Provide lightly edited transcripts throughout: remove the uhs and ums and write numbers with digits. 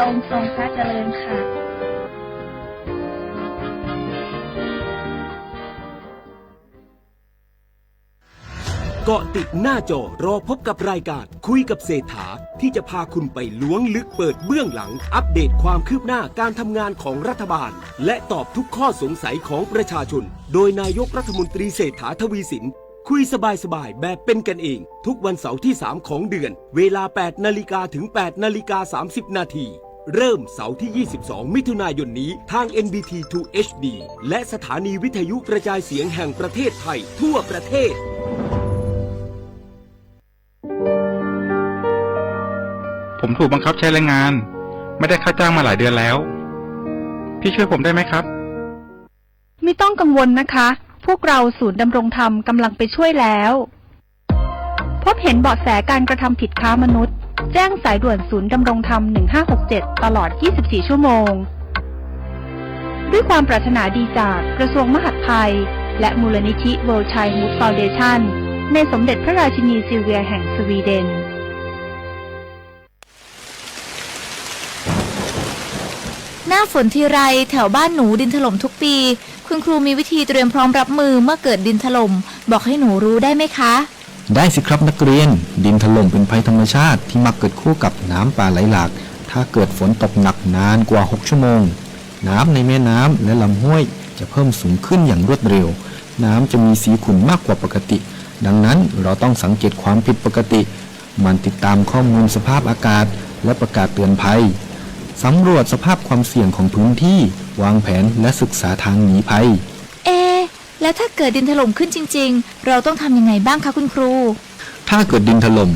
องค์ทรงพระเจริญค่ะเกาะติดหน้าจอรอพบกับรายการคุยกับเศรษฐาที่จะพาคุณไปล้วงลึกเปิดเบื้องหลังอัปเดตความคืบหน้าการทำงานของรัฐบาลและตอบทุกข้อสงสัยของประชาชนโดยนายกรัฐมนตรีเศรษฐาทวีสินคุยสบายๆแบบเป็นกันเองทุกวันเสาร์ที่3ของเดือนเวลา 8 นาฬิกาถึง 8 นาฬิกา 30 นาทีเริ่มเสาร์ที่ 22 มิถุนายนนี้ทาง NBT 2 HD และสถานีวิทยุกระจายเสียงแห่งประเทศไทยทั่วประเทศผมถูกบังคับใช้แรงงานไม่ได้ค่าจ้างมาหลายเดือนแล้วพี่ช่วยผมได้ไหมครับไม่ต้องกังวลนะคะพวกเราศูนย์ดำรงธรรมกำลังไปช่วยแล้วพบเห็นเบาะแสการกระทำผิดค้ามนุษย์แจ้งสายด่วนศูนย์ดำรงธรรม1567ตลอด24ชั่วโมงด้วยความปรารถนาดีจากกระทรวงมหาดไทยและมูลนิธิ World Childhood Foundation ในสมเด็จพระราชินีซิลเวียแห่งสวีเดนหน้าฝนทีไรแถวบ้านหนูดินถล่มทุกปีคุณครูมีวิธีเตรียมพร้อมรับมือเมื่อเกิดดินถล่มบอกให้หนูรู้ได้ไหมคะได้สิครับนักเรียนดินถล่มเป็นภัยธรรมชาติที่มักเกิดคู่กับน้ำป่าไหลหลากถ้าเกิดฝนตกหนักนานกว่า6ชั่วโมงน้ำในแม่น้ำและลำห้วยจะเพิ่มสูงขึ้นอย่างรวดเร็วน้ำจะมีสีขุ่นมากกว่าปกติดังนั้นเราต้องสังเกตความผิดปกติมันติดตามข้อมูลสภาพอากาศและประกาศเตือนภัยสำรวจสภาพความเสี่ยงของพื้นที่วางแผนและศึกษาทางหนีภัยแล้วถ้าเกิดดินถล่มขึ้นจริงๆเราต้องทำยังไงบ้างคะคุณครูถ้าเกิดดินถล่ม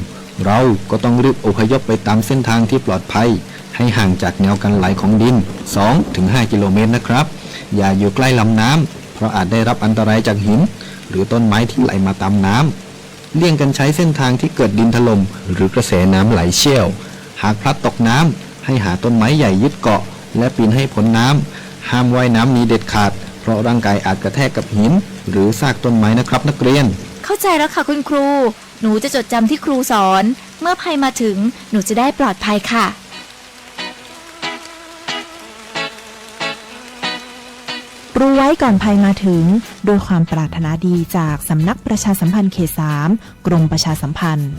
เราก็ต้องรีบอพยพไปตามเส้นทางที่ปลอดภัยให้ห่างจากแนวกันไหลของดิน 2-5 กิโลเมตรนะครับอย่าอยู่ใกล้ลำน้ำเพราะอาจได้รับอันตรายจากหินหรือต้นไม้ที่ไหลมาตามน้ำเลี่ยงกันใช้เส้นทางที่เกิดดินถล่มหรือกระแสน้ำไหลเชี่ยวหากพลัดตกน้ำให้หาต้นไม้ใหญ่ยึดเกาะและปีนให้พ้นน้ำห้ามว่ายน้ำหนีเด็ดขาดเพราะร่างกายอาจกระแทกกับหินหรือซากต้นไม้นะครับนักเรียนเข้าใจแล้วค่ะคุณครูหนูจะจดจำที่ครูสอนเมื่อภัยมาถึงหนูจะได้ปลอดภัยค่ะรู้ไว้ก่อนภัยมาถึงโดยความปรารถนาดีจากสำนักประชาสัมพันธ์เขต 3 กรมประชาสัมพันธ์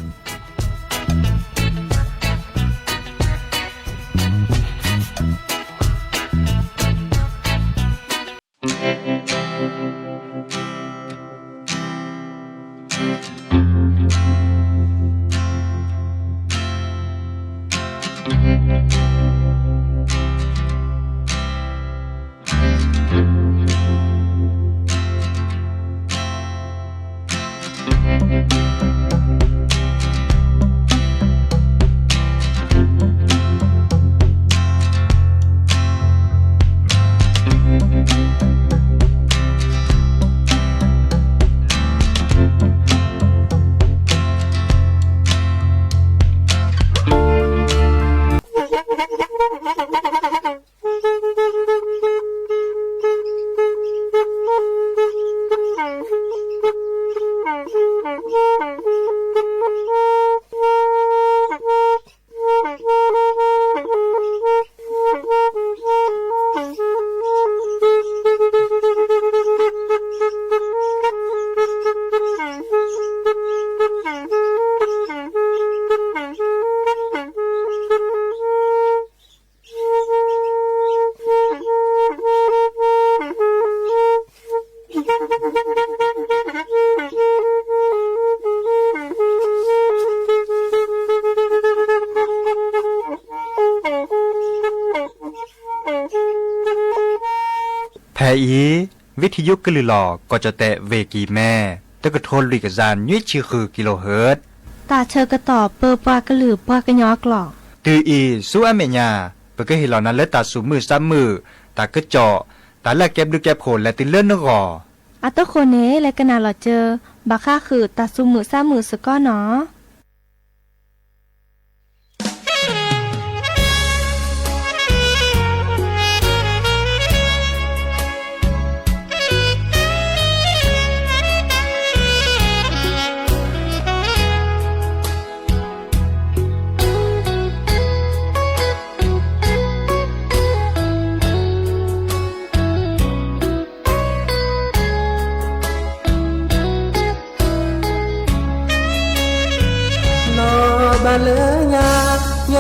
แพอีวิทยุกลือหลอกก็จะแตะเวกีแม่ตะกะโทนลิกจานยุ้ยชื่อคือกิโลเฮิรตซ์ตาเชอกระตอบเปอปากระหลือปากระยอกหลอกตืออีสู้อเมญาเปก็เห็นเหล่านั้นและตาสูมือซ้ำมือตากระเจาะตาแลกเก็บดูแก็บโผล่และติเลื่อนนกออัตโตโคเนและกนาหลอเจอบาค่าคือตาสูมือซ้ำมือสก้อเนาะ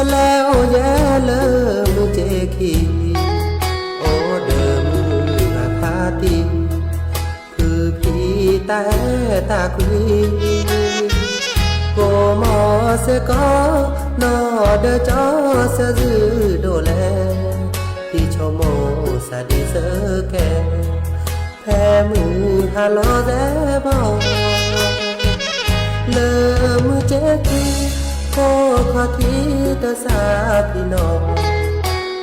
จะแล้วแย่เลิมือเจขีโอเดิมอาพาตีคือพี่แต่ตาคุยโกมอเสก็นอเดจอเสจือโดแลพี่ชโมสาดีเสแกแพ้มือฮาโลแซบอเลอมือเจกีโคขอทีตาสาพี่น้อง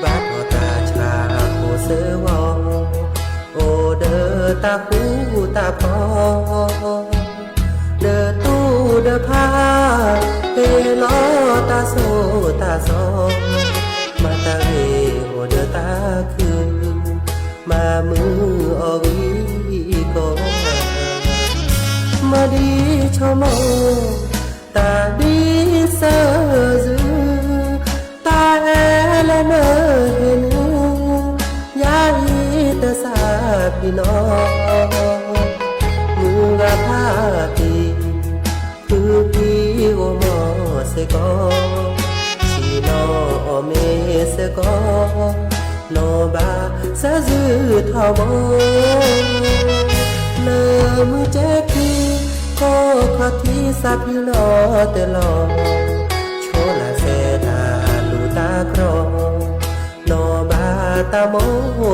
บาดอตาชาโคเสวอโอเดอตาหูตาพอเดอตู้เดอพาเฮลอตาโซตาซอมาตาเรโอเดอตาคือมามืออวีก็มาดีชมตาดีเสอจือตาแอละเนอเห็นยาอีตาสาพี่น้องมือกะพาตีคือพี่โอมอเสกอชีนอเมเสกอนอบาสะจือทอมเลอมือเจกีโคขอที่สับพี่ลอเตลอโชลาเซตาลูตาครอนอบาตาโม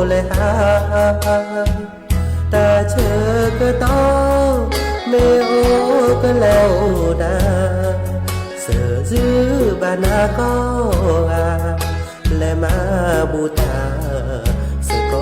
เลหาตาเชอกะตอเมโอกะแล้วดาเสือจื้อบานากอและมาบูตาสกอ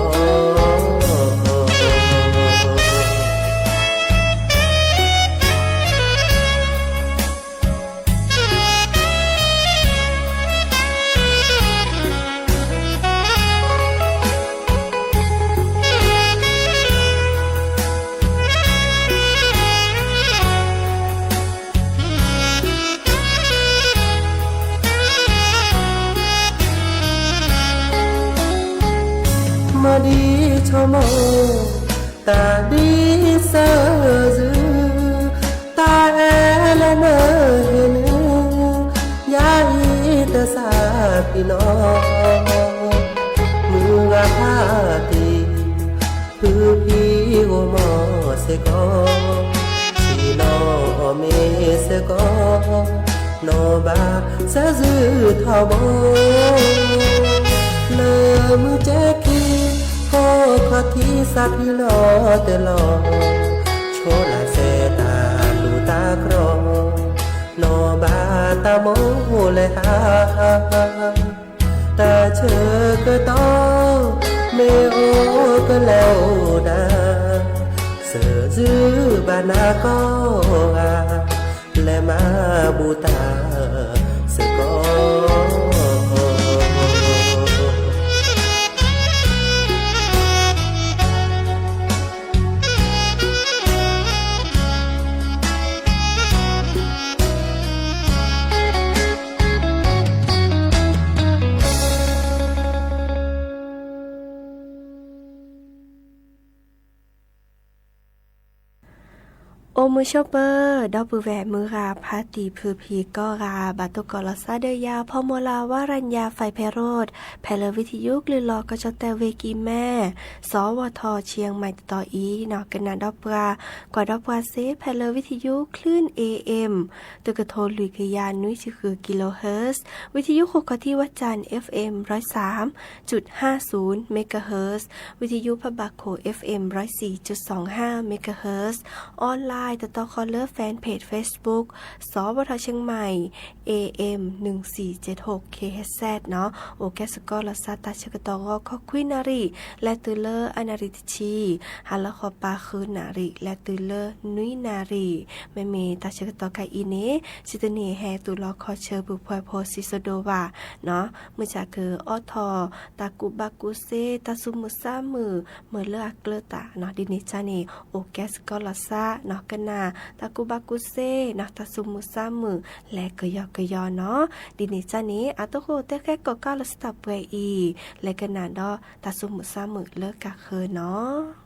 มาดีชมตาดีเสอจือตาแอละเนอเห็นยาอีตาสาพี่น้องมือกะพาตีคือพี่โอมอเสกอชีนอเมเสกอนอบาสะจือทอบเลอมือเจกีโคขอที่สับพี่ลอเตลอโชลาเซตาลูตาครอนอบาตาโมเลหาตาเชอกะตอเมโอกะแล้วดาเสือจื้อบานากอและมาบูตาสกอโอมือชอปเปอร์ดอกปือแหวมือราพาตีพือพีก็ราบาตุกอลซาเดียาพอโมลาวารัญญาไฟไพโรดแพลวิทยุกลือลอกระจแต่เวกีแม่สวทเชียงใหม่ต่ออีนอกกันนาดอกปลากว่าดอกปลาเซแพลวิทยุคลื่น AM ตึกกระโทลุยกยานนุ้ยคือกิโลเฮิรตซ์วิทยุ6กที่วัดจันทร์ FM 103.50 เมกะเฮิรตซ์วิทยุพบาโค FM 104.25 เมกะเฮิรตซ์ออนไลน์ต่อคอลเลอร์แฟนเพจ Facebook สวทเชียงใหม่ AM 1476 KHZ เนาะโอแกสกอลซาตาชกตอขอคุยนารีและตือเลอร์อนาริตชีฮัลโลขอปาคืนนารีและตือเลอร์นุยนารีแม่เมตาชกตอไกอีเนสิตเนแฮตุลอคอเชอบุพอยโพซิโซโดวาเนาะมือจากคือออทอตากุบากุเซตาซุมุซามือเมื่อเลือกเกลตาเนาะดินิจานีโอแกสกอลซาเนาะกันนาตากุบากุเซเนาะตาซุมุซามือและกยอกยอเนาะดินิจานีอาตโคเตแค่ก็ก้าวลสตับเวอีและกันนาดอตาซุมุซามือเลิกกะเคอเนาะ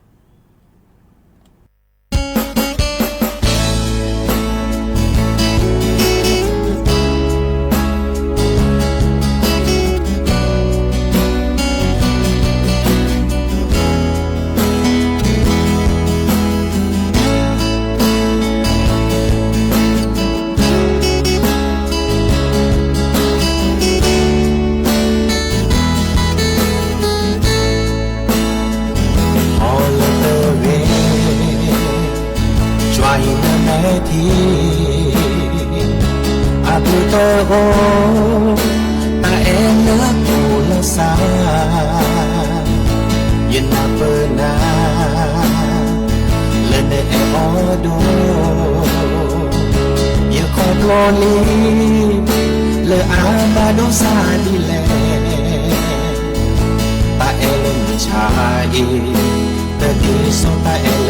เตอโอตาเอเลือกปูละสายันนาเปิดนาเลนเดเออโดอย่าคอยโกรธลีเลออาบาโดซาดีแลตาเอลมชายแต่ดีโซตาเอล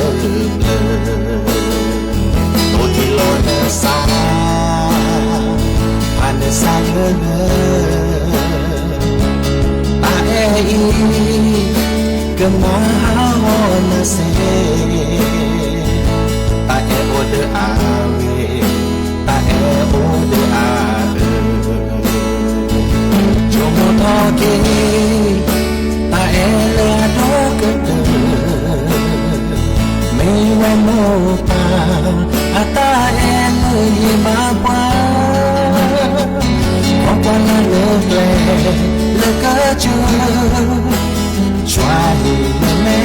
โตที่โลนซาพันซาเงตาเออีก็มาฮอนเซตาเอโอเดอาเวตาเอโอเดอาจงทอเกตาเอเลอาโดกเตไม่วันโมตาอาตาเอเลยมาปาขอปอนเลิกแลเลิกก็เจอช่วยแม่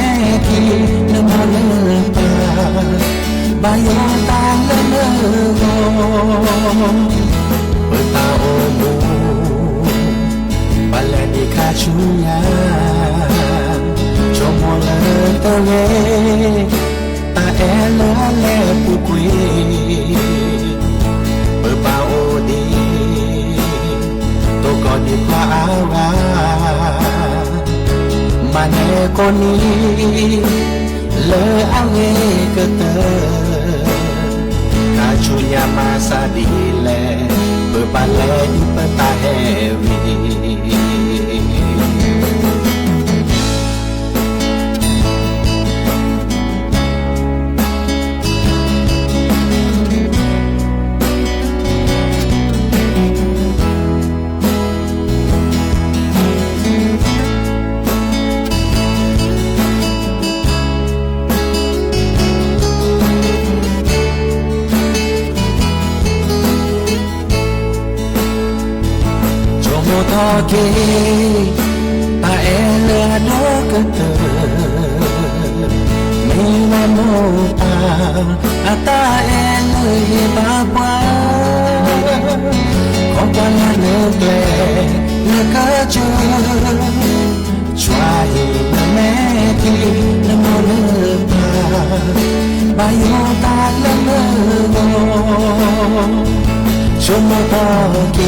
ที่น้ำมันเลิกตาบายตาเลิกเลิกเปิดตาโอมูบาลนิคาชุยาชมมองเลิกตะเวตาแอเลิกแลปุกุยเปิดปาโอดีตัวก่อนดีกว่าอาวามาแน่คนนี้เลยเอาเงก็เตอกาชุยามาซาดีแลเปิดบาแลยุปตาเฮวีทอเกตาเอเลอาโดกเตไม่วันโมตาอาตาเอเลยบาบาของปานเลิกแลเลิกก็เจอช่วยแม่ที่น้ำมันเลิกตาบายตาเลิกเลิกชมทอเก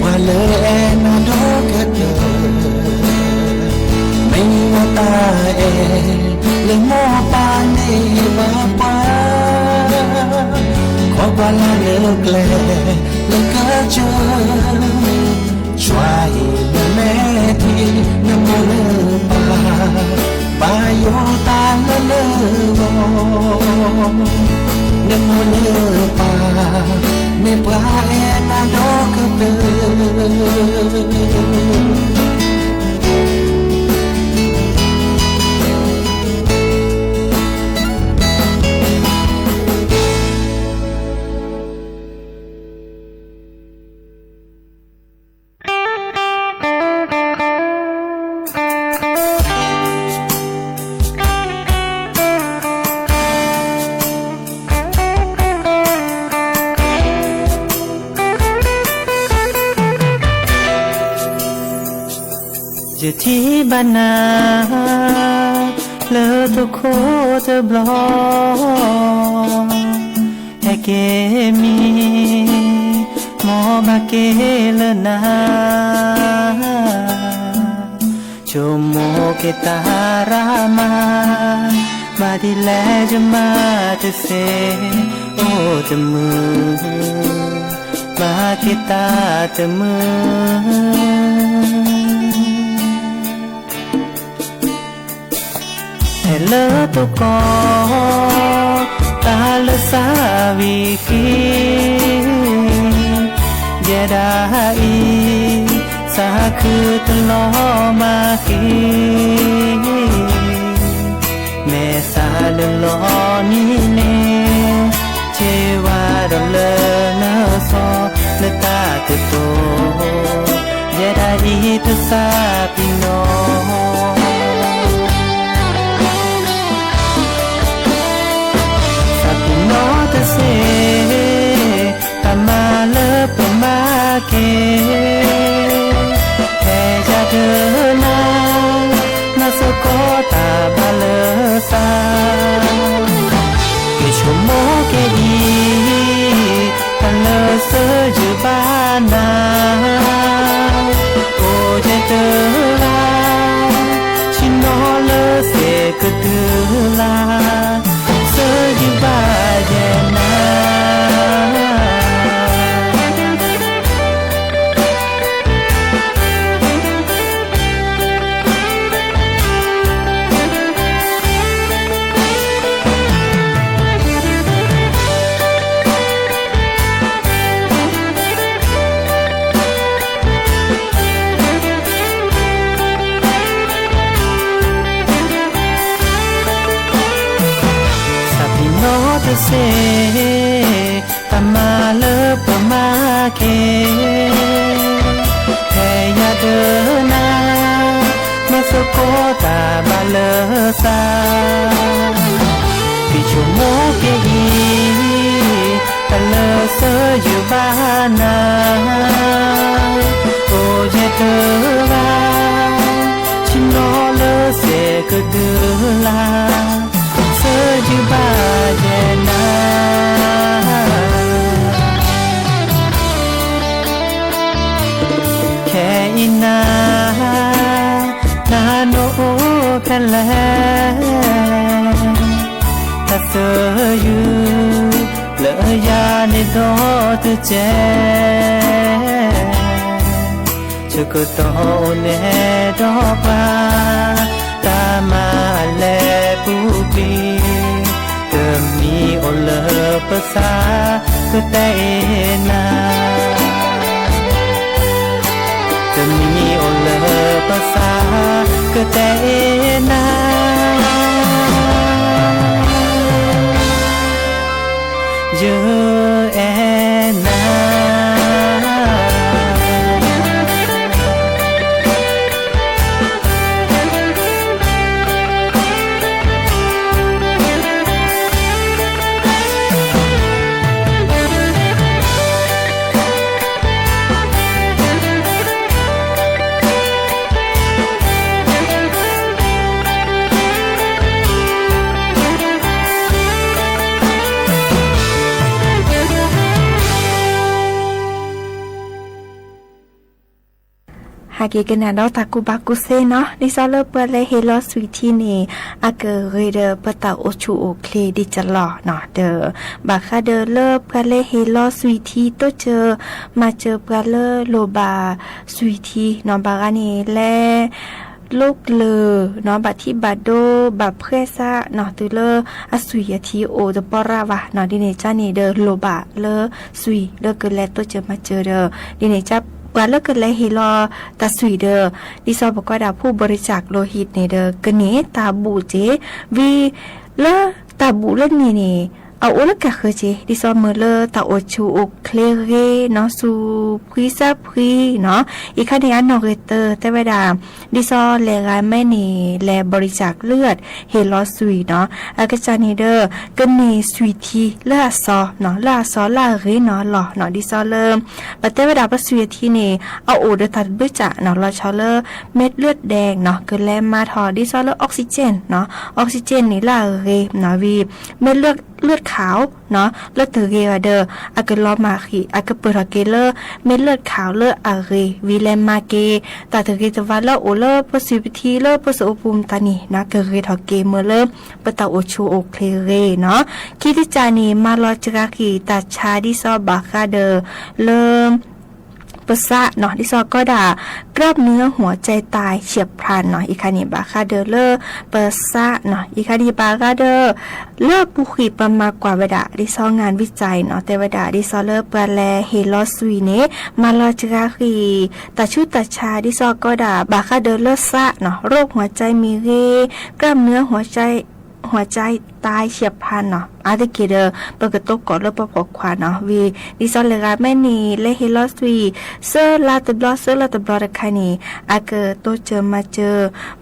ว่าเลยนาโดกเตไม่ว่าตาเอเลยมอปานดีมาปาขอกว่าลาเลิกแลเลิกก็เจอช่วยแม่ที่น้ำมันเลิกปาบายตาเลิกเลิกน้ำมันเลิกปาไม่ปลาเอนาโดกเตจะที่บ้านนาเลอทุกโคจะบล็อกแอเกมีหมอบาเกเลนาชมโมเกตารามาดีแลจะมาจะเซโอจะมือมาเกตาจะมือเลอตุกอตาเลสาวิกีเยดาอีสาคือตลอมากีเมสาเลลอนี่เนเชวาดเลเนซอเลตาเตโตเยดาอีตุสาปิโนเซตามาเลป เดินนานาสโกตาบาเลซาเกชโมเกอีตาเลเซจูบานาโอเจเตลาชิโนเลเซกเตลาเซจูบาเจนาเซตามาเลปมาเคแค่ยาเดินนามาสโกตาบาเลซาปิชูโมเกอีตาเลเซอยู่บ้านนาโอเจเตลาชิโนเลเซกเดลาเซจูบาเจนาแค่อินานาโนกันแลถ้าเธออยู่เลอยาในดอตเจจะก็ต้องเนดอปาตามาเลปูปีมีโอเลภาษาก็ได้นาจะมีโอเลภาษาก็ได้นาเยอะแอนาหากกันนะเราตากูบากุเซเนาะดิซอเลเปเลเฮลอสวีทีนี่อาเกเรเดปตาโอชูโอเคดิจลอเนาะเดบาคาเดเลเปเลเฮลอสวีทีโตเจอมาเจอเปเลโลบาสวีทีเนาะบารานี่แลลูกเลเนาะบัดที่บัดโดบัดเพื่อซะเนาะตือเลอสุยทีโอเดปราวะเนาะดิเนจานี่เดโลบาเลสุยเลเกเลโตเจอมาเจอเดดิเนจาว่าเลิกกันเลยฮิลอตาสุยเดอดิซอบอกว่าดาผู้บริจาคโลหิตในเดอกะเนตาบูเจวีเลตาบูเล่นนี่เอาโอละกะเคเจดิซอเมเลตาโอชูโอเคลเรเนาะซูพริซาพรีเนาะอีคาเดียนนอเรเตอร์แต่เวลาดิซอเลกาแม่นี่แลบริจาคเลือดเฮลอสุยเนาะอากาจานีเดอกะเนสุยทีลาซอเนาะลาซอลาเรเนาะหล่อเนาะดิซอเริ่มปะแต่เวลาปะสุยทีนี่เอาโอเดตัดบึจะเนาะลอชอเลเม็ดเลือดแดงเนาะเกินแลมาทอดิซอเลออกซิเจนเนาะออกซิเจนนี่ลาเรเนาะวีเม็ดเลือดขาวเนาะเลือดเตอเกเดออากลอมาคีอากเปรเกเลอเม็ดเลือดขาวเลออาเรวีเลมาเกตาเตเกตวาเลโอเลปสิวิธีเลปสอุปุมตานีนะเกเรทอเกเมเลปตาโอชูโอเคเรเนาะคิดิจานีมาลอจราคีตาชาดิซอบาคาเดอเริ่มปะซะเนาะดิซอก็ด่ากล้ามเนื้อหัวใจตายเฉียบพลันเนาะอีคานีบาคาเดอเลอเปะซะเนาะอีคานีบาคาเดอเลอปุขีประมากว่าเวดาดิซองานวิจัยเนาะแต่เวดาดิซอเลอเปแลเฮลอสวีเนมาลอจราคีตาชุตาชาดิซอก็ด่าบาคาเดอเลอซะเนาะโรคหัวใจมีเรกล้ามเนื้อหัวใจตายเฉียบพลันเนาะอาตะเกเดอปกตกก่อนเลปพกควาเนาะวีดิซอเลกาแม่นีเลเฮลอสวีเซอร์ลาตบลอดคานีอาเกโตเจอมาเจอ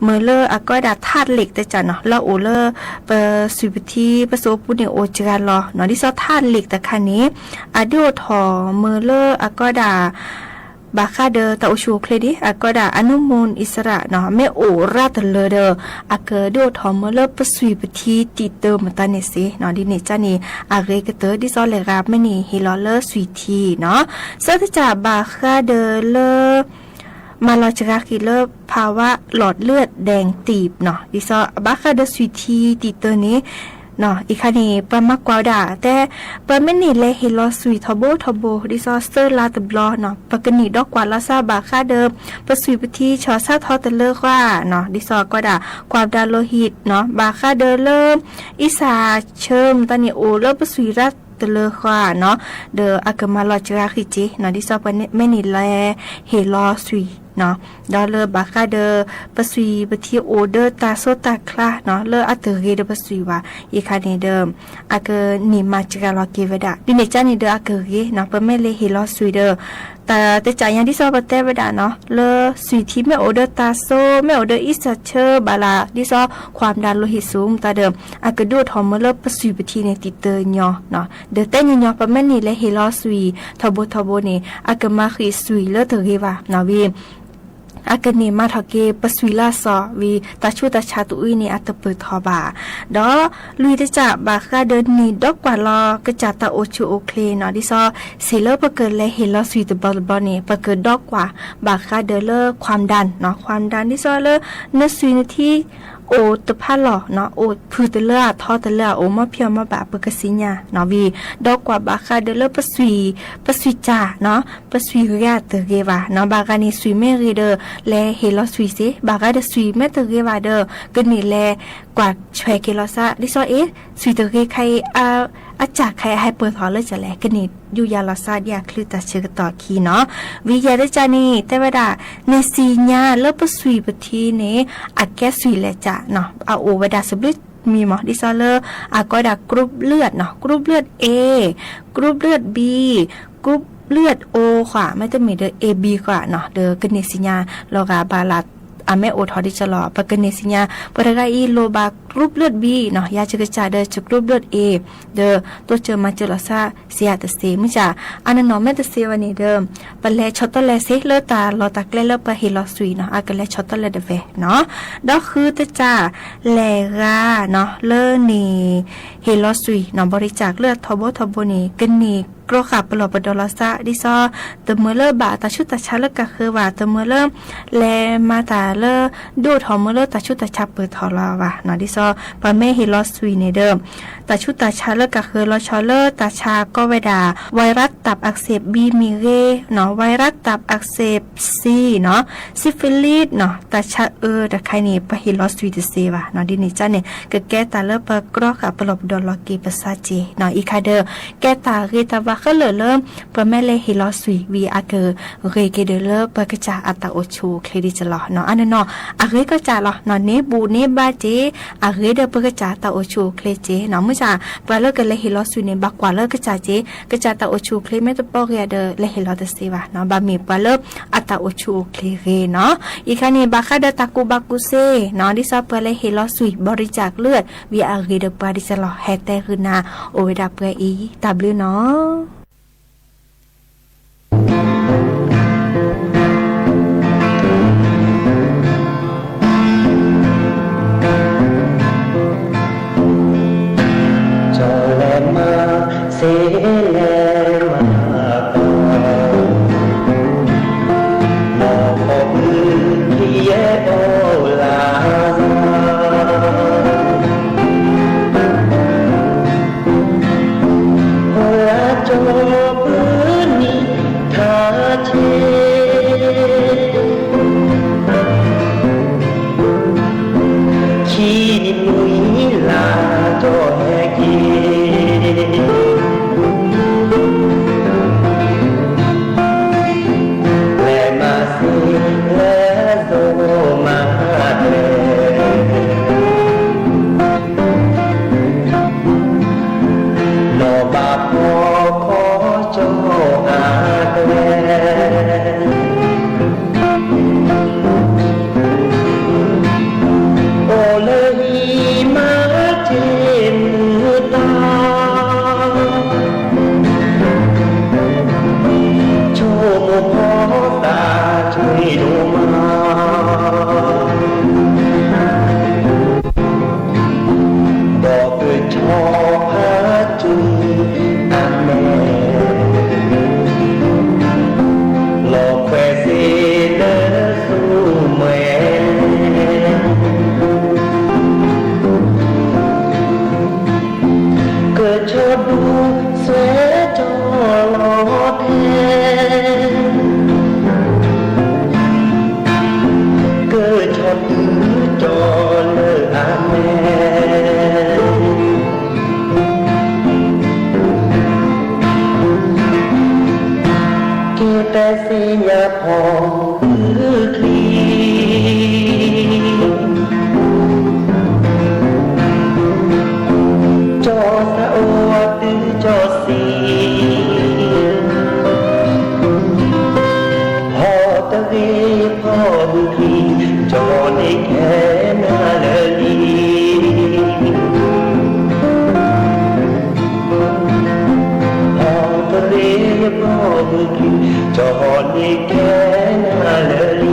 เมเลอร์อาก็ดาธาตุเหล็กแต่จันเนาะลาโอเลอเปสุบทีปโสปุเนโอจการลอเนาะดิซอธาตุเหล็กแต่คานี้อาดิโอทอเมเลอร์อาก็ดา บาคาเดอตาโอชูเคลดิอาก็ดาอนุมูลอิสระเนาะแม่โอราตเลเดออาเกอดูทอมเลปสุยปทีติเตอมตาเนเซเนาะดิเนจานีอาเรกเตอดิซอเลราบไม่นี่ฮิลอเลสุยทีเนาะสัตจาบาคาเดอเลมาลอจราคิเลภาวะหลอดเลือดแดงตีบเนาะดิซอบาคาเดสุยทีติเตอนี้เนาะอีกคันนี้ปมากกว่าด่าแต่ปไม่นี่เลยเฮลอสุยทบดิซอสเตอร์ลาตบลอเนาะปกติดอกกว่าลาซาบาค่าเดิมประสุยปที่ชอซาทอตะเลกว่าเนาะดิซอก็ด่าความดันโลหิตเนาะบาค่าเดิมเริ่มอิสาเชิมตานิโอเริ่มประสุยรัตตะเลกว่าเนาะเดออากมาลอจราคิจิเนาะดิซอปไม่นี่แลเฮลอสุยเนาะดอเลบาคาเดอปสุยปที่โอเดอตาโซตาคลาเนาะเลอัตเรเดปสุยว่าอีคาเนเดิมอากนิมาจกาลอเกเวดาดิเนจานี่เดออากเรเนาะเปไม่เลเฮลอสุยเดอแต่จ่ายยังที่ซอปเตเวดาเนาะเลสุยที่ไม่โอเดอตาโซไม่โอเดออิสเชอร์บาลาดิซอความดันโลหิตสูงตาเดิมอากดูทอมเลปสุยปที่ในติเตอญอเนาะเดอเตญญอปไม่นี่เลเฮลอสุยทบนี่อากมาคือสุยเลเตเรวาเนาะวีอากเนมาทอเกปสวิลาซอวีตาชูตาชาตุอุยเนอัตเปิดทอบาดอลุยตะจะบาคาเดินนีดอกกว่าลอกะจาตาโอชูโอเคเนาะดิซอเซเลปะเกิดและเฮลอสวีตบอลบอนี่ปะเกิดดอกกว่าบาคาเดเลความดันเนาะความดันดิซอเลเนสวีนที่โอตะพาหล่อเนาะโอพือตะเลทอตะเลโอมาเพียวมาบาปกสิญญาเนาะวีดอกกว่าบาคาเดเลปสวีจาเนาะปสวีเรียตเรวาเนาะบากานีสวีเมเรเดและเฮลอสวีเซบากาเดสวีเมตเรวาเดกึนี่แลกว่าช่วยเกลอซาดิซอสวีตเรใครอาจากใครให้เปิดทอเลยจะแลกนี่อยู่ยาลาซาอยากคลือตาเชกต่อคีเนาะวิยาได้จานี่แต่ว่าดาเนซีญาเลปสวีปทีเนอักแกสวีแลจ้ะเนาะเอาโอวดาสบลิมีหมอดิซอเลอร์อาก็ดากรุ๊ปเลือดเนาะกรุ๊ปเลือด A กรุ๊ปเลือด B กรุ๊ปเลือด O ค่ะไม่ต้องมีเดอ AB ค่ะเนาะเดอกเนซิญาโลกาบาลัดอเมโอทอดิจลอปะกเนซิญาปะกาอีโลบากรุ๊ปเลือด B เนาะยาจะกระจายเดอจากกรุ๊ปเลือด A เดอตัวเจอมาเจลซาเสียตเซมิจ่าอันนั้นเนาะแม่ตเซวันนี้เดิมปะแลช็อตตะแลเซเลตาลอตะแกลเลปะเฮลอสุยเนาะอากะแลช็อตตะแลเดเวเนาะดอกคือตะจ่าแลกาเนาะเลนี่เฮลอสุยเนาะบริจาคเลือดทบนี่กนี่กรอขับปลอบดอลซาดิซอตะเมเลบาตาชุตาชาเลกะคือว่าตะเมเลแลมาตาเลดูทอมเมเลตาชุตาชาเปิดทอลาว่าเนาะดิซอปะแม่เฮลอสวีเนเดิมตาชุตาชาเลกะคือลอชอเลตาชาก็เวดาไวรัสตับอักเสบบีมีเรเนาะไวรัสตับอักเสบซีเนาะซิฟิลิสเนาะตาชาตะไคนี่ปะเฮลอสวีเดเซว่าเนาะดินี่จ้าเนี่ยกะแกตาเลปะกรอขับปลอบดอลกีภาษาเจเนาะอีคาเดอแกตาเรตาว่าก็เริ่มปะแม่เลเฮลอสวีวีอาเกเรเกเดเลปะกะจาอัตโอชูเคลดิจลอเนาะอันนั้นเนาะอาเรก็จาลอเนาะเนบูเนบาเจอาเรเดปะกะจาตาโอชูเคลเจเนาะมื้อจ้าปะเลกะเลเฮลอสวีเนบักกว่าเลกะจาเจกะจาตาโอชูเคลเมตปอเรเดเลเฮลอตเซวาเนาะบามีปะเลอัตโอชูเคลเรเนาะอีคานี่บาคาเดตากูบากุเซเนาะดิซอปะเลเฮลอสวีบริจาคเลือดวีอาเรเดปะดิจลอแฮเตคือนาโอเวดาเปอีตาบลือเนาะเสแลมาปามองพบที่แยโอลาโอลาจง đi cho đi kẻ na lơ đi họ ta đi bỏ đi cho đi kẻ na lơ đi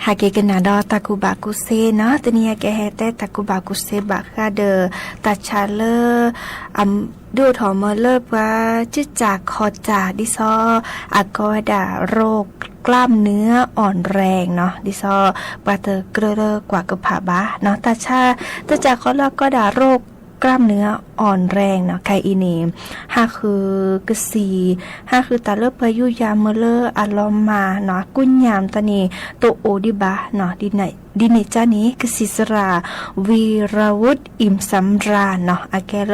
หาเกกันนาดอตากูบากุเซเนาะตะเนียแกแฮแต่ตากูบากุเซบาคาเดอตาชาเลอดูถอมเลิบว่าจิจากคอจาดิซออากอดาโรคกล้ามเนื้ออ่อนแรงเนาะดิซอปาเตอเกลอกว่ากระผาบาเนาะตาจากคอลก็ดาโรคกล้ามเนื้ออ่อนแรงเนาะไคอีเนมห้าคือกสีห้าคือตาเลิบพายุยามเลออารมมาเนาะกุญยามตานีโตโอดิบาเนาะดิเนจานี้กสิสราวีรวุฒิอิ่มสำราญเนาะอาแกเล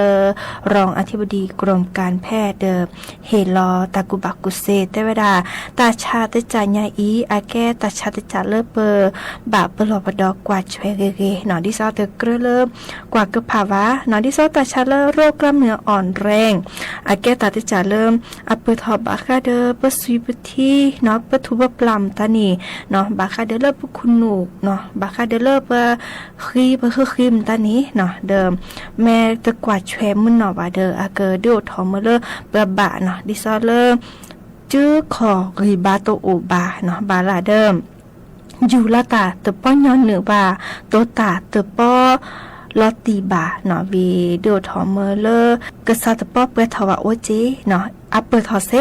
รองอธิบดีกรมการแพทย์เฮลอตากุบักกุเซเตเวดาตาชาตจายาอีอาแกตาชาตจาเลเปอบาเปลอปดอกกว่าช่วยเกเนาะดิซอเตเกลกว่ากระภาวะเนาะดิซอตาชาเลโรคกล้ามเนื้ออ่อนแรงอาแกตาตจาเริ่มอเปทอบาคาเดปสุยปทีเนาะปทุบปลัมตานีเนาะบาคาเดเลปคุณหนูเนาะบาคาเดเลปคีปคือคิมตานี้เนาะเดิมแม่ตะกวาดแชมุนเนาะบาเดอาเกเดอทอมเลเปบะเนาะดิซอเลจื้อขอรีบาโตโอบาเนาะบาลาเดิมอยู่ละตาตะป้อนย้อนเหนือบาโตตาตะป้อลอตีบาเนาะวีเดอทอมเลกษัตริย์ป้อเปทวะโอเจเนาะอัปเปอร์ทอเซ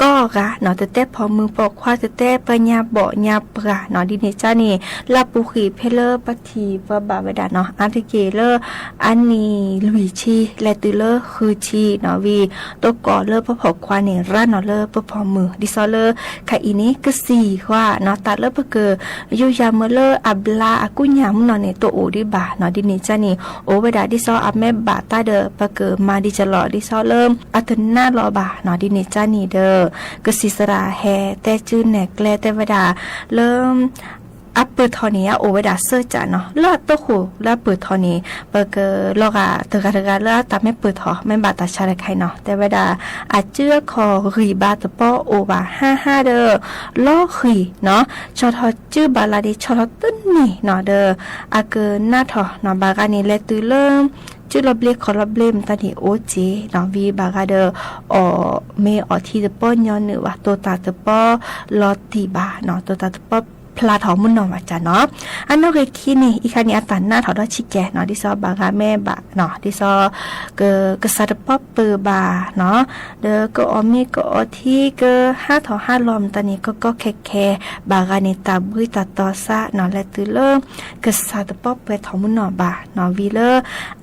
ก็กะเนาะแต่พอมือปอกควาแต่ปัญญาบ่ญาปราเนาะดิเนจานี่ลาปุขีเพเลปทีปบาเวดาเนาะอันติเกเลอันนี้ลุยชีและตุเลคือชีเนาะวีตกก่อเลปพอกควานี่ร้านเนาะเลปพอมือดิซอเลคาอีนี้ก็สี่ว่าเนาะตัดเลปเกอยู่ยามเลอับลาอากุญญามเนาะเนี่ยตัวโอดิบาเนาะดิเนจานี่โอเวดาดิซออับแม่บาตาเดปเกมาดิจะหล่อดิซอเริ่มอัตนารอบาเนาะดิเนจานี่เด้อกสิสราแฮแต่จื้อแหนกแลแต่เวดาเริ่มอัปเปิดทอนี้โอเวดาเซอร์จาเนาะลอดตัวหูแล้วเปิดทอนี้เปิดเกลอกาเตกาเลอตาไม่เปิดทอไม่บาตาชาไคเนาะแต่เวดาอาเจื้อคอรีบาตป้อโอบา55เด้อลอขีเนาะชอทอจื้อบาลาดิชอทอตึ้นนี่เนาะเด้ออาเกหน้าทอเนาะบากานี่แลตือเริ่มจื้อลบเล็กขอลบเล่มตานี่โอเจเนาะวีบากาเดอเมอทีตป้อนย้อนเนื้อว่าตัวตาตป้อลอตีบาเนาะตัวตาตป้อพลาถอมุนนอมาจ้ะเนาะอันนอกเรคีนี่อีคันนี้อัตันหน้าถอดชิแกเนาะดิซอบากาแม่บะเนาะดิซอกษัตริย์ป๊อปเปอร์บาเนาะเดก็อมีก็อที่ก็5ถอ5ลอมตอนนี้ก็แค่บากาเนตาบุยตาตอซะเนาะและตือเลกษัตริย์ป๊อปเปอร์ถอมุนนอบาเนาะวีเล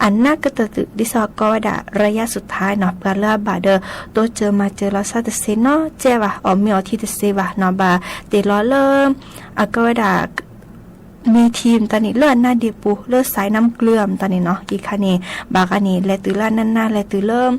อันน่าก็ตึดิซอก็ว่าดะระยะสุดท้ายเนาะปลาเลบาเดโตเจอมาเจอแล้วซะตะเซเนาะเจว่าอมีอที่ตะเซว่าเนาะบาเตลอเลอากวดามีทีมตอนนี้เลื่อนหน้าเดียปูเลือดสายน้ำเกลือมตอนนี้เนาะอีกคันนี้บากอันนี้และตือล่านั่นหน้าและตือเริ่ม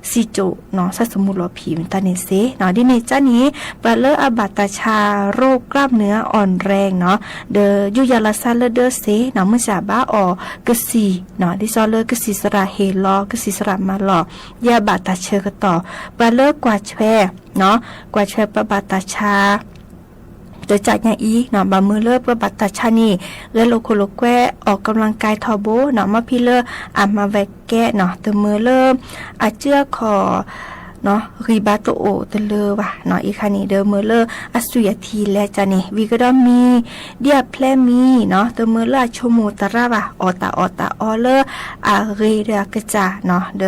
สิจุเนาะสัสมุลอผีตอนนี้เสเนาะดิเนจ้านี้ปลาเลออาบัตชาโรคกล้ามเนื้ออ่อนแรงเนาะเดยุยาลาซาเลเดอเสเนาะเมื่อจาบ้าออกสีเนาะดิซอเลกสีสระเฮลอกสีสระมาหลอยาบัตเชกต่อปลาเลอกว่าแชเนาะกว่าแชปบัตชาโดยจากอย่างอีเนาะบามือเลิกบัตตาชานีและโลโคโลแกออกกำลังกายทอโบเนาะมาพี่เลิกมาแวกแกเนาะเตมือเลิกอาเจื้อคอเนาะรีบาโตโอเตเลว่ะเนาะอีคันนี้เดมือเลิกอสุยทีแลจานี่วีก็ต้องมีเดียแพลมีเนาะเตมือเลิกชโมตาระว่ะอตาอเลอาเรเดกจาเนาะเด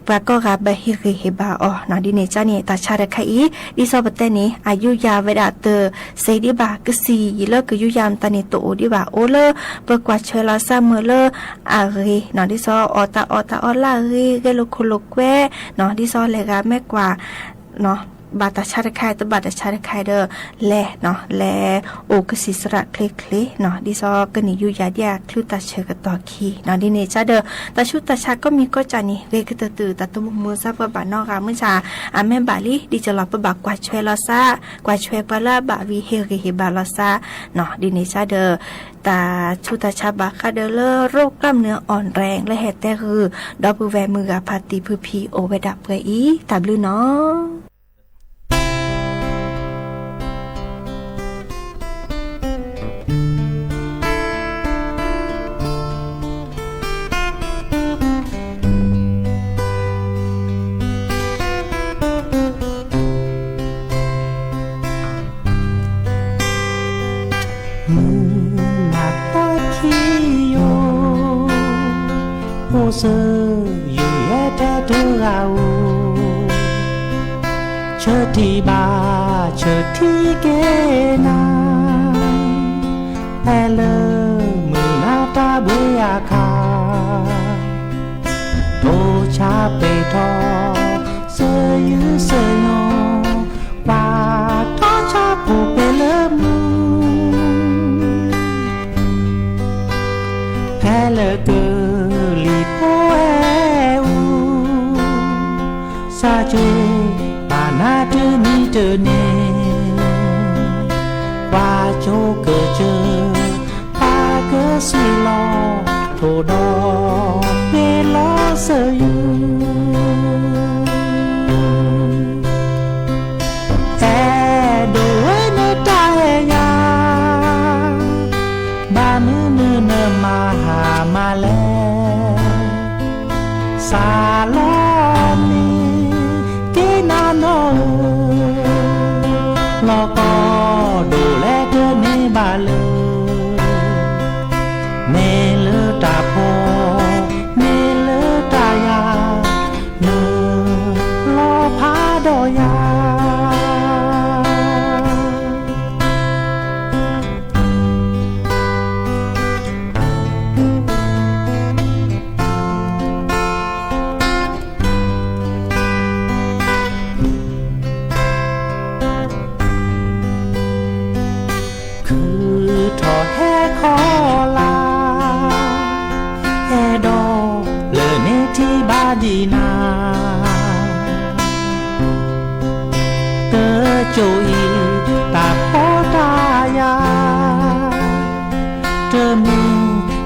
ปก็กับบะฮิริเฮบาอเนาะดิเนจานี่ตาชาระไคอีดิซอบเตนี้อายุยาเวดาเตเซดิบากสีเลกยุยามตานิโตดิบาโอเลเปกว่าเชลาซาเมเลอาเรเนาะดิซออตาอลาเรเกโลโคโลแกเนาะดิซอเลกาแม่กว่าเนาะบาตาชาติไคตบาตาชาติไคเดอแลเนาะแลโอกสิสระคลิเนาะดิซอกนิยุยาเดียคลุตาเชกตอคีเนาะดิเนจาเดอตาชุตาชาก็มีก็จานี่เรกตตือตาตุมมือซาปบานอกาเมื่อชาแม่บาลีดิจะลอปบากว่าช่วยลอซากว่าช่วยปลาบาวีเฮริเฮบาลอซาเนาะดิเนจาเดอตาชุตาชาบาคาเดเลโรคกล้ามเนื้ออ่อนแรงและเหตุแต่คือดอบูแวมือพาติพืพีโอเวดับเปอีตาบลือเนาะ sơ dù ye ta đưa ao chờ thì bà chờ thì kế na hello mưa na ta bơi à kha tô cha bê thọ sơ yu sơ nhô và thọ cha bồ bê lơ mù hello cơ li po e u sa chê bà na trơ ni trơ nè và chỗ cơ chơ ba cơ suy lo thổ đỏ bê lo sơ yu e đồ ấy nơ ta e ya ba nơ nơ nơ ma hà ma lê sa lo mi kế na no lo có đồ lẽ cơ nê ba lơ nê lơ ta po nê lơ ta ya nơ lo phá đo yaคือทอแห่คอลาแห่ดอเลอเนที่บาดีนาเตอโจอีตาพอตายาเตอมี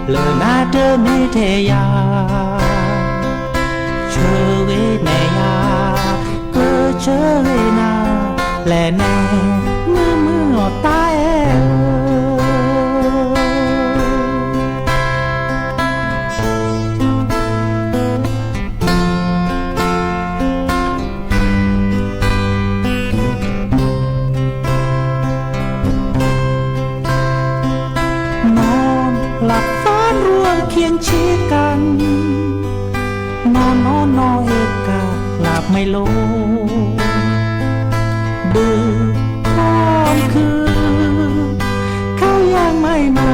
เลอนาเตอมีเทยาเชเวเนยาเกอเชเวนาแลแนมือมือตาเอหลับฝันร่วมเคียงชิดกันนอนเอกาหลับไม่ลงดึกค่ำคืนเขายังไม่มา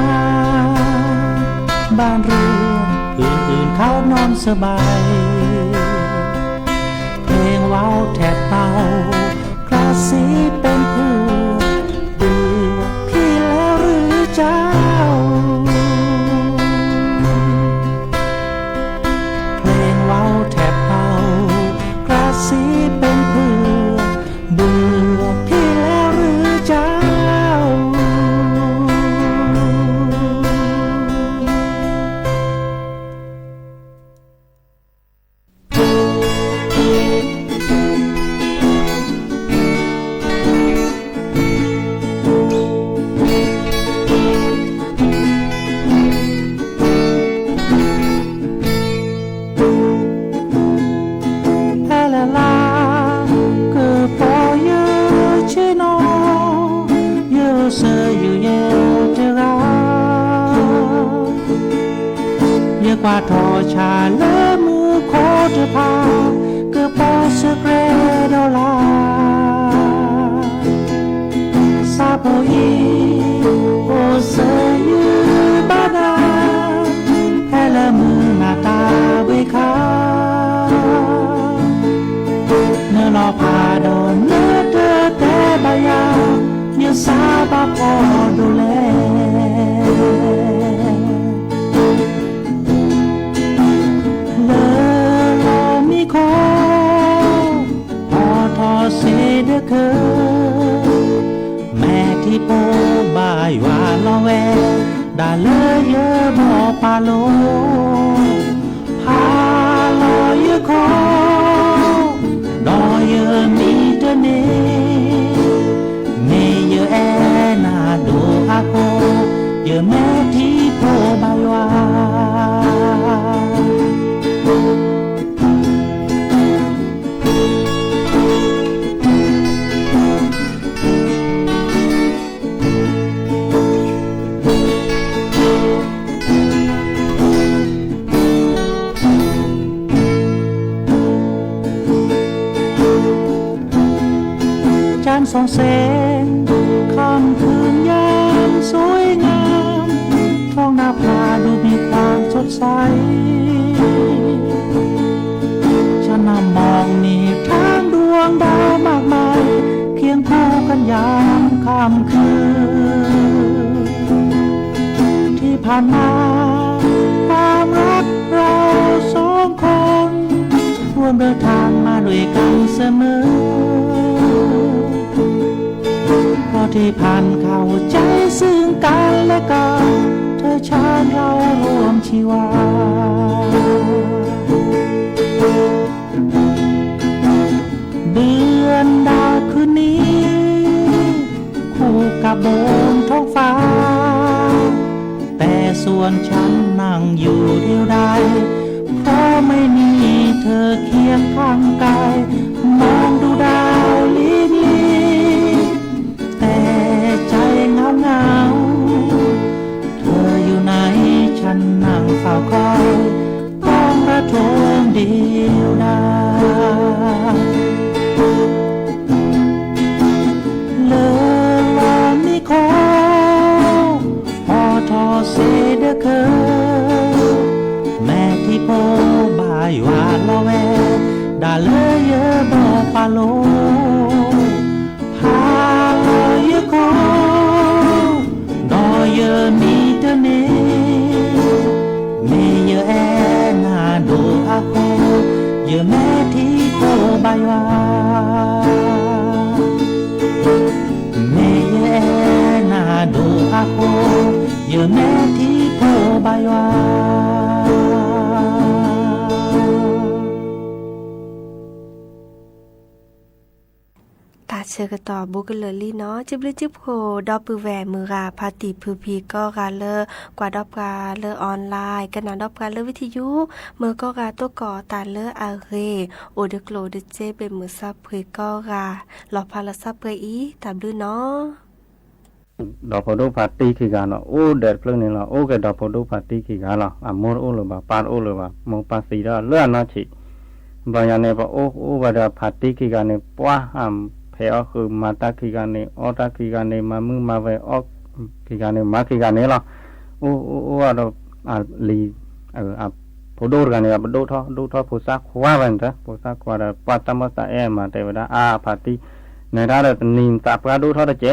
บ้านเรือนอื่นเขานอนสบายเพลงว้าวแทบเป่ากระซิบเป็นเพื่อนเบื่อพี่แล้วหรือเจ้าแทบเป่ากระซิบเป็นเพื่อนเบื่อพี่แล้วหรือเจ้าqua thọ trà lỡ mu khó trở pa cơ po sơ kre đô la sa po y ô sơ như ba na hay là mưa mà ta bê khá nơ lo pa đồn nơ tơ tê ba ya như sa ba po đô lêเสด็จแม่ที่โปบายว่าลอแวดาเลยเยอะบอปาโลพาลอยเยอะคอดอยเยอะมีเตเนเนเยอะแอนาดูอาโกเยอะแม่ที่โปบายว่า ส่องแสงค่ำคืนยามสวยงามท้องนาพาดูมีความสดใสฉันนำมองมีทางดวงดาวมากมายเคียงคู่กันยามค่ำคืนที่ผ่านมาความรักเราสองคนร่วมเดินทางมาด้วยกันเสมอเพราะที่ผ่านเข้าใจซึ่งกันและกันเธอฉันเราร่วมชีวาเดือนดาวคืนนี้คู่กับบนท้องฟ้าแต่ส่วนฉันนั่งอยู่เดียวดายเพราะไม่มีเธอเคียงข้างกายมองดูดาวลิบลิบแต่ใจเงาเงาเธออยู่ไหนฉันนั่งเฝ้าคอยต้องระทมเดียวดายเลิกลองนิโคพอทอเซเดเคอแม่ที่โพบายว่าละแวดาเลยเยอะบอกปาโลพาเลยเยอะโคดอเยอะมีเธอเนเมเยอะแอนาโดอาโคเยอะแม่ที่โพบายว่าเมเยอะแอนาโดอาโคเยอะแม่ที่โพบายว่าเชื่อกันต่อบุกเลยลี่เนาะจิบลิจิบโคดอปือแหวมือราพาติพือพีก็กาเลอกว่าดอบกาเลอออนไลน์กันนาดอบกาเลวิทยุมือก็กาตัวก่อตาเลออาเรโอเดโกลเดเจเป็นมือซับเพก็กาหลอพาลซับเพอีตามด้วยเนาะดอกพอดูพาตีขี้กันเนาะโอ้เด็ดเพลิงนี่เนาะโอ้แกดอกพอดูพาตีขี้กันเนาะอ่ะมอโอ้หรือว่าปานโอ้หรือว่ามองปาสีดาเลื่อนเนาะชิบางอย่างเนี่ยว่าโอ้ว่าดาพาตีขี้กันเนี่ยป้าเพอคือมาตาขี้กันเนี่ยออตาขี้กันเนี่ยมามึงมาไว้ออกขี้กันเนี่ยมาขี้กันเนี่ยเนาะโอ้ว่าเราลีพอดูกันเนี่ยพอดูท่อผู้ซักขวาวันจ้ะผู้ซักขวาเราปัตตมัสเอมาแต่ว่าพาตีในด้านเรานิมตัดปลาดูท่อเจ๊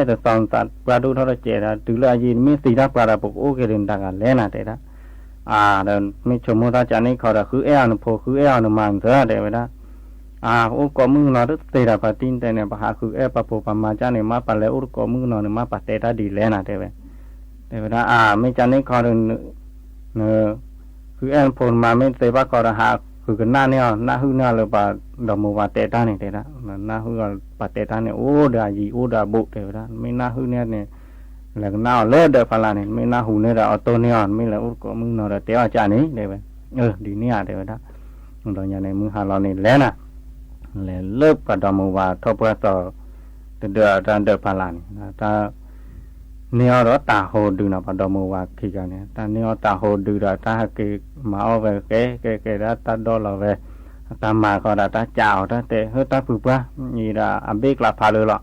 แต่ตอนตัดปลาดูท่อเจ๊เราดูแลยีนไม่ตีได้ปลาเราปกโอเคเดินทางกันเล่นนะแต่ละเดินไม่ชมว่าท่าจานี่เขาเราคือนพอคือนมันเถอะแต่ว่าโอ้ก็มึงนอร์เตระปะตินแต่เนี่ยปะหาคือปะโปปะมาจานี่มาปะแล้วโอ้ก็มึงนอร์มาปะเตระดีเล่นนะแต่ว่าไม่จานี่เขาเดินคือพอมาไม่เตปะเขาเราหาคือกันหน้าเนี่ยหน้าหื้อหน้าเลยปะดอกมัวเตต้าเนี่ยเตต้าหน้าหื้อปะเตต้าเนี่ยโอ้ดายีโอ้ดาบุเตต้าไม่หน้าหื้อเนี่ยแล้วก็หน้าเลิศเดอพลาเนี่ยไม่หน้าหูเนี่ยเราเอาตัวเนี่ยไม่แล้วโอ้ก็มึงนอนเตะอาจารย์นี่เดี๋ยวดีเนี่ยเดี๋ยวนะตอนอย่างในมึงหาเราเนี่ยแล้วนะแล้วเลิกปะดอกมัวทบกันต่อเดือพลาเนี่ยถ้าเนี่ยเราตาโหดูนะปะดอกมัวขี้กันเนี่ยถ้าเนี่ยตาโหดูเราถ้าเกมาเอาไปเกแล้วตาดอเราไปตามาก็ได้ตาเจ้าตาเตะเฮ้ตาปุ๊บวะนี่ละอันเบกลาพาเลยหรอ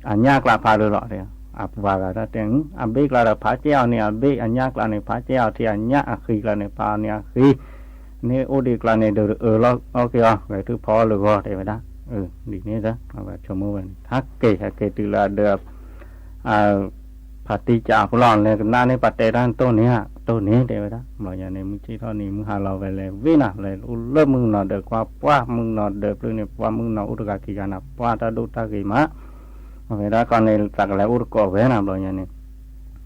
อันยากลาพาเลยหรอเดี๋ยวปุ๊บวะก็ตาเตะอันเบกลาพาเจ้าเนี่ยอันเบกอันยากลาเนี่ยพาเจ้าที่อันยากขี้ลาเนี่ยพาเนี่ยขี้นี่โอดีกลาเนี่ยเดือแล้วโอเคอ่ะไปทุกพอเลยก็เดี๋ยวนะดีนี่จ้ะเอาไปชมมือวันฮักเกตุลาเดือปฏิจจาพลอนเลยหน้าในปัจเจด้านต้นนี้เดี๋ยวนะบอกอย่างนี้มึงชี้เท่านี้มึงหาเราไปเลยวินาเลยเริ่มมึงนอนเดือดกว่าป้ามึงนอนเดือดเรื่องนี้ป้ามึงนอนอุตกากีกันนะป้าตาดูตากีมาโอเคแล้วก่อนเลยสักแล้วอุตกาเวนะบอกอย่างนี้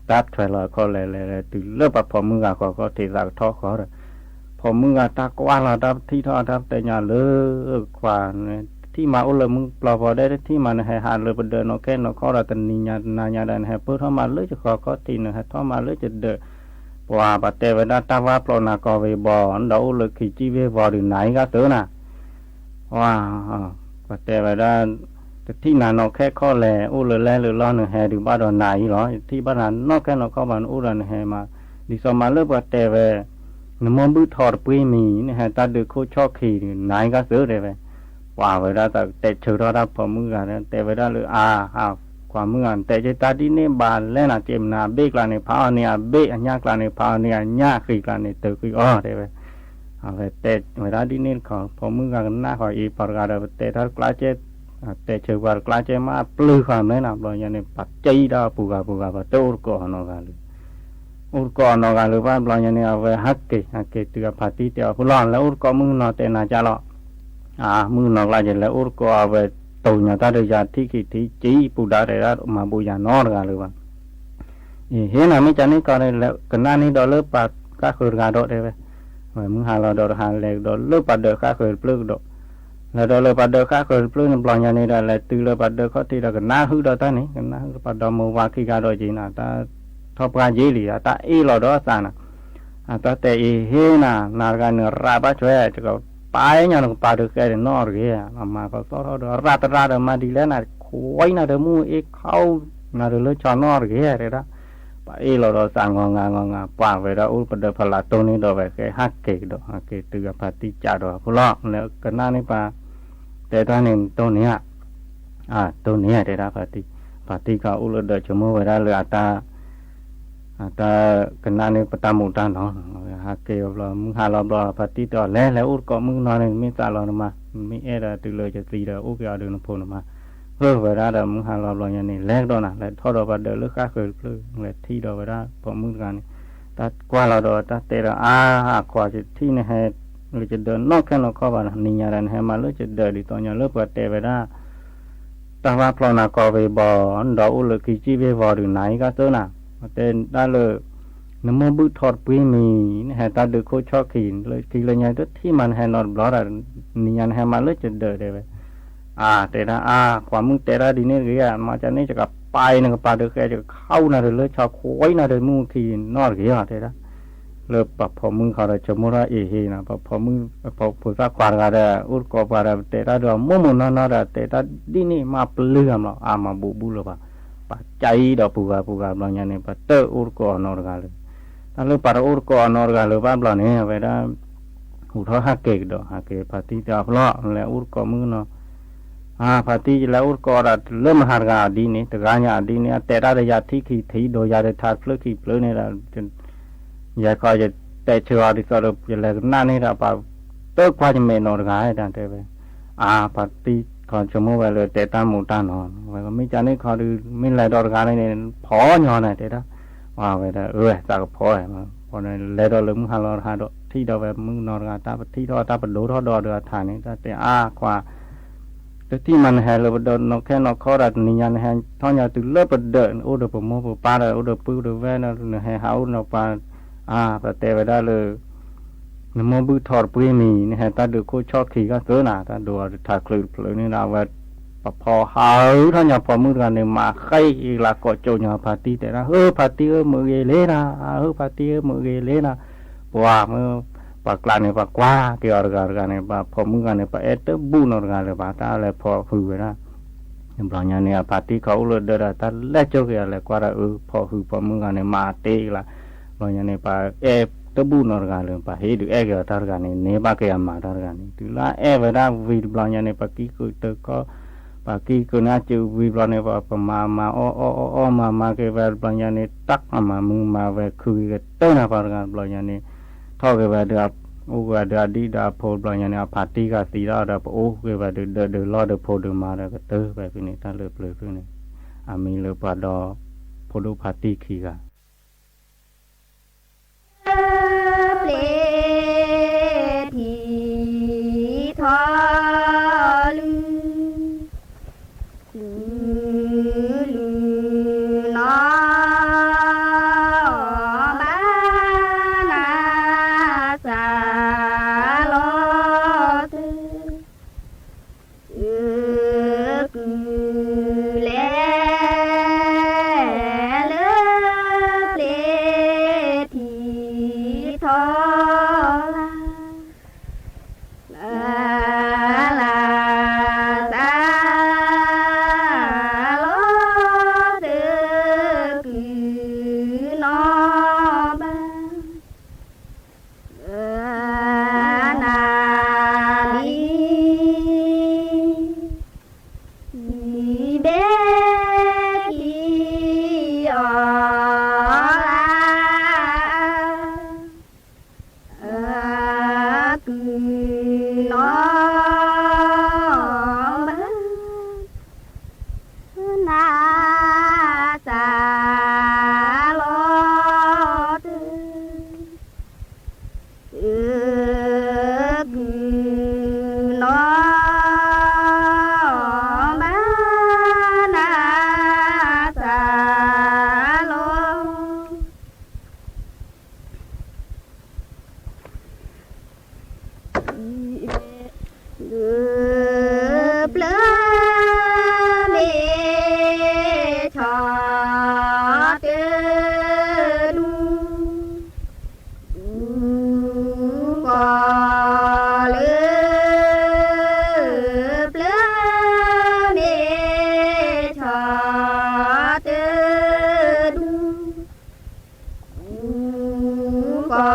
ตัดถอยลอยเขาเลยตื่นเริ่มปะพอมึงก็ตีสักท้อเขาเลยพอมึงตากว่าเราดับที่ท่อดับแต่ยาเลิกกว่าที่มาอุลมึงปลอบพอได้ที่มันให้หาเลยประเดินโอเคเนาะเขาเราตันนิญญาดันให้เปิดเข้ามาเลยจะขอตีนะให้เข้ามาเลยจะเดือว่าปัจเจเวดาตาว่าปลนากอเวบอนเดาเลยขีจีเวบอหรือไหนก็เถอะนะว่าปัจเจเวดาที่นานอแค่ข้อแลอุลแลหรือล้อหนึ่งแห่หรือบ้านดอนไหนหรอที่บ้านนั้นนอกแค่นอกเข้าบ้านอุลันแห่มาดิสมาเลิกปัจเจเวนมอมบุทอดปุยมีนี่ฮะตาเดือโคชอบขี่ไหนก็เถอะเลยเว้ป ว่าเวลาแต่เชื่อเราพอมือกันแต่เวลาเลยความมือกันแต่จะตัดที่นี่บานเล่นเจมนาเบกลาในพาวเนี่ยเบกอันยากลาในพาวเนี่ยยากคือกลาในเตอคือได้ไปแต่เวลาที่นี่เขาพอมือกันหน้าเขาอีปรการแต่ถ้ากลาเจแต่เชื่อว่ากลาเจมาปลื้มความนั้นเราอย่างนี้ปัจจัยเราปูกาปัจจุบันก็นกันเลยอุรกอนกันเลยว่าเราอย่างนี้เอาไว้ฮักเกตัวพัดที่เดียวพลอนแล้วอุรกอมือนอเตน่าจะละมือนอกลาจะแล้วอุรกอเอาไว้ตัวเนี่ยตาเดียร์ที่คิดที่จีปูดาเรียร์มาบูยานอกันเลยว่าเห็นอะไรจะนี่ก็เลยแล้วกันนั่นนี่ดอลเลอร์ปัดก็คือการดอได้ไหมมึงหาเราดอหาเล็กดอลเลอร์ปัดเดอก็คือปลื้มดอแล้วดอลเลอร์ปัดเดอก็คือปลื้มปลอยอย่างนี้ได้แล้วตื่นเลยปัดเดอเขาที่เรากันน่าฮึดดอตานี่กันน่าฮึดปัดดอมือว่าขี้การดอจีน่ะตาทบกันเจลีตาอีเราดอสานะตาแต่เห็นนาการเนื้อราบช่วยจะก็ไปอย่างนั้นปัดเดอแค่นอร์เกียมาก็สอดราดมาดีแล้วนะควายน่ะเดมูเอเข้าน่ะเดลือชอนอร์เกียเลยนะไปเราดอสางงาป่าเวลาอุปเดพลาตัวนี้ดอไปแค่ฮักเกดอฮักเกตือปฏิจาดอพลอแล้วกันนั่นนี่ป่าแต่ตอนนี้ตัวนี้ตัวนี้เดราปฏิก็อุลเดชโมเวลาเลือตากันนั่นนี่ปตามุตานเนาะฮักเกบเรามึงหาเราปฏิต่อแล้วอุดก็มึงนอนนี่ไม่ตาเรามาไม่ตือเลยจะตีเราอุกยาเดินพนมาเวลาเดิมมึงหาเราอย่างนี้แลกดอนะแล้วทอดเราเดินเลือกข้าเคยปลื้มแล้วที่เราเวลาพอมึงกันตัดกว่าเราตัดเตะกว่าจะที่นี่ให้เราจะเดินนอกแค่นอกข้อบ้านนี่ยารันให้มาเลยจะเดินดิตอนนี้เลิกเปิดเตะเวลาแต่ว่าพลอนากอเวบอลดอกอุลกิจิเวบอลหรือไหนก็เจอน่ะแต่ได้เลยน้ำมันบุทอดปุ้ยมีให้ตาดูโคชอบกินเลยกินเลยเนี่ยที่มันให้นอนบล็อกนี่ยันให้มาเลยจะเดินได้ไปแต่ละความมึงแต่ละดีนี่ก็มาจากนี่จะกับไปนึงกับปลาเดือแกจะเข้าน่ะเลยชาวโค้ยน่ะเลยมึงกินนอดกี่แต่ละเลยปรับพอมึงเขาเลยจะมุระเฮนะพอมึงพอผู้สักควากันได้อุดกอบกันได้แต่ละเดือมุ่งนอนแต่ละดีนี่มาเปลือมหรอมาบูเลยป่ะปัจจัยดอกปูกาบางอย่างเนี่ยปัตเตอร์อุดกอนอร์กันเลยถ้าเลยปัตอุดกอนอร์กันเลยว่าบางเนี่ยเวลาหูท้อฮักเกกดอกฮักเกปฏิจาพลอแล้วอุดกอมือเนาะปฏิแล้วอุดกอรัดเริ่มหากาดีนี่แต่การอย่างดีนี่แต่ละระยะที่ขีดที่โดยยาได้ทาร์ฟลึกขีดเลยนี่ละจนยาคอยจะแต่เชื่อดิสระจะเลยนั่นนี่ละป่าเติร์กว่าจะไม่นอนกันได้แต่ไปปฏิก่อนชั่วโมงไปเลยแต่ตามหมู่ตานอนไว้ก็ไม่จานนี่เขาดูไม่ไรดอร์กันนี่พอหย่อนแต่ละว่าไปแต่จากพอมาพอในเลยดอร์มึงหาเราหาดที่ดอแบบมึงนอนกันตาที่ดอตาปดูทอดอเดือฐานนี่แต่กว่าแต่ที่มันแห่เลยดอนแค่นอกข้อรัดนิยันแห่ท่อนยาตื่นเลิศเดินโอ้เดือปมปาเลยโอ้เดือปื้อเดือแว่นแห่หาอุนปาแต่แต่ไปได้เลยน้ำมันบุทอดปุ้ยมีนี่ฮะตาดูโคชอบขี่ก็เสือหนาตาดูถ่ายคลือนี่เราว่าพอหาท่านยาพอมือกันเนี่ยมาใครอีหลักก็โจยาปาร์ตี้แต่ละปาร์ตี้มือเกเลนะปาร์ตี้มือเกเลนะว่ามือปากลานเนี่ยปากว่าเกี่ยวกันเนี่ยพอมือกันเนี่ยเอตบุนอร์กันเลยตาเลยพอหือนะยังบางอย่างเนี่ยปาร์ตี้เขาเลยเดินตาเล่เจ้าเกี่ยวเลยกว่าพอหือพอมือกันเนี่ยมาเตะละบางอย่างเนี่ยตะบูนอร์กันเลยป่ะเฮดูเกี่ยวทาร์กันเนี่ยบ้าเกี่ยวมาทาร์กันนี่ถึงละเวลาวิบลางอย่างเนี่ยปากี้ก็เตะก็ปากี้ก็น่าจะวิบลางเนี่ยป่ะมามาเกี่ยวบางอย่างเนี่ยตักมามึงมาเวคุยกันเต้นอะไรกันบางอย่างเนี่ยท่อเกี่ยวเดือบโอ้เดือบดีดาโพลบางอย่างเนี่ยปาร์ตี้ก็สีดาดาโอ้เกี่ยวเดือล้อเดือโพลเดือมาเดือก็เตะแบบนี้ท่านเลือกเลยพวกนี้มีเลือกปาดอโพลปาร์ตี้ขี้กันเปลทีทอลือนอบ้านาสาลอเตกือแลลา เบทีอน้องนาสาลอดน้องมานาสาลอเปลือเมชอเตนูก่อเลือเปลือเมชอเตนูก่อ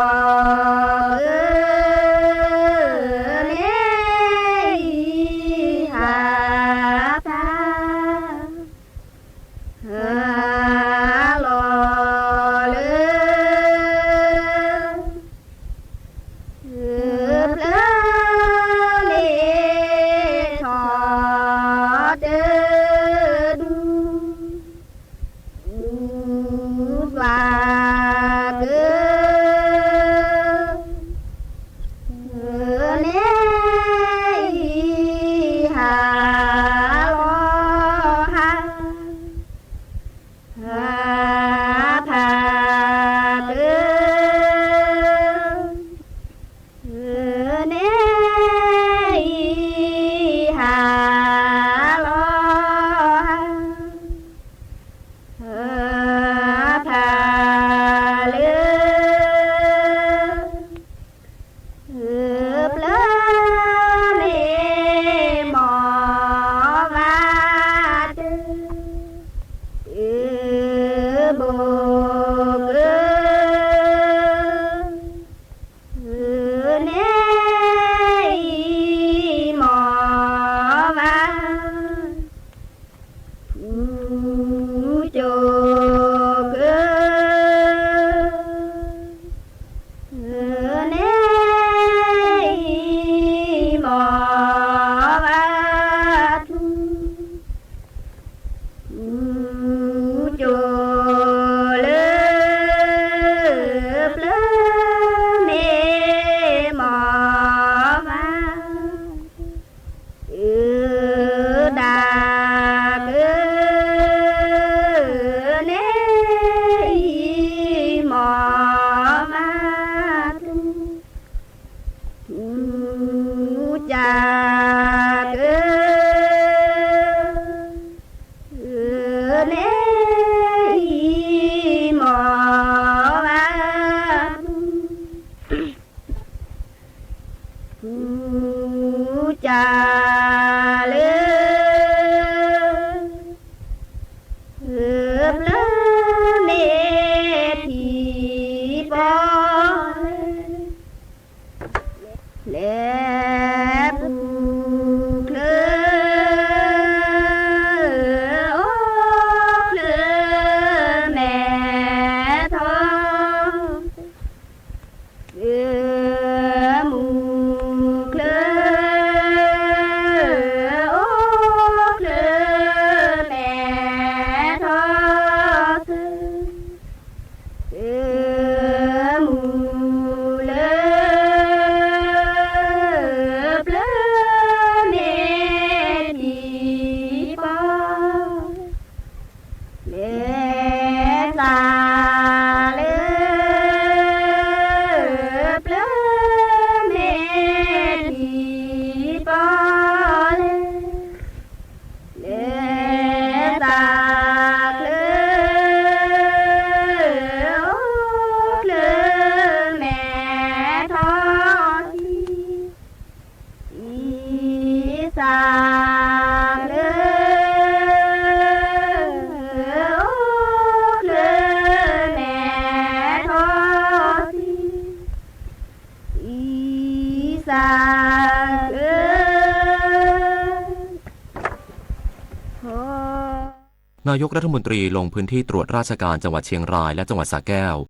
นายกรัฐมนตรีลงพื้นที่ตรวจราชการจังหวัดเชียงรายและจังหวัดสระแก้ว